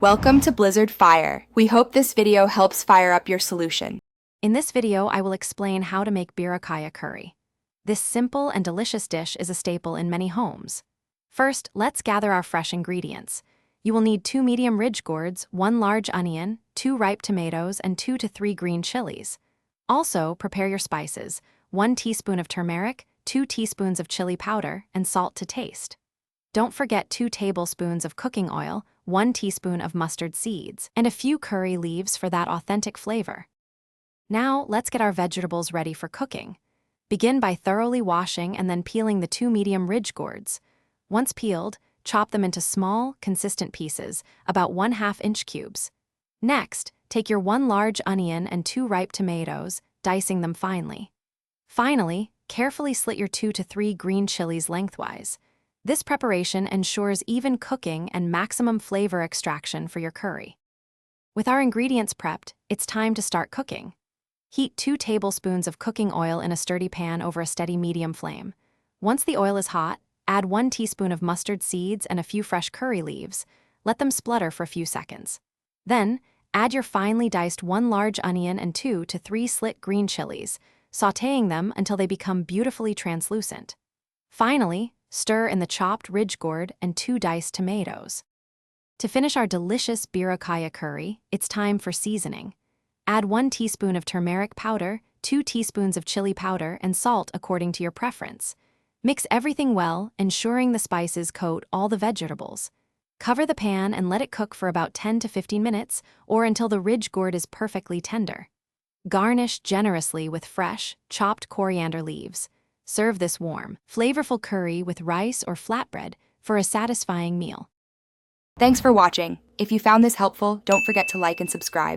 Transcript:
Welcome to Blizzard Fire. We hope this video helps fire up your solution. In this video, I will explain how to make Beerakaya curry. This simple and delicious dish is a staple in many homes. First, let's gather our fresh ingredients. You will need 2 medium ridge gourds, 1 large onion, 2 ripe tomatoes, and 2 to 3 green chilies. Also, prepare your spices: 1 teaspoon of turmeric, 2 teaspoons of chili powder, and salt to taste. Don't forget 2 tablespoons of cooking oil, 1 teaspoon of mustard seeds, and a few curry leaves for that authentic flavor. Now, let's get our vegetables ready for cooking. Begin by thoroughly washing and then peeling the 2 medium ridge gourds. Once peeled, chop them into small, consistent pieces, about 1/2 inch cubes. Next, take your 1 large onion and 2 ripe tomatoes, dicing them finely. Finally, carefully slit your 2 to 3 green chilies lengthwise. This preparation ensures even cooking and maximum flavor extraction for your curry. With our ingredients prepped, it's time to start cooking. Heat 2 tablespoons of cooking oil in a sturdy pan over a steady medium flame. Once the oil is hot, add 1 teaspoon of mustard seeds and a few fresh curry leaves. Let them splutter for a few seconds. Then, add your finely diced 1 large onion and 2 to 3 slit green chilies, sautéing them until they become beautifully translucent. Finally, stir in the chopped ridge gourd and 2 diced tomatoes. To finish our delicious Beerakaya curry, it's time for seasoning. Add 1 teaspoon of turmeric powder, 2 teaspoons of chili powder, and salt according to your preference. Mix everything well, ensuring the spices coat all the vegetables. Cover the pan and let it cook for about 10 to 15 minutes, or until the ridge gourd is perfectly tender. Garnish generously with fresh, chopped coriander leaves. Serve this warm, flavorful curry with rice or flatbread for a satisfying meal. Thanks for watching. If you found this helpful, don't forget to like and subscribe.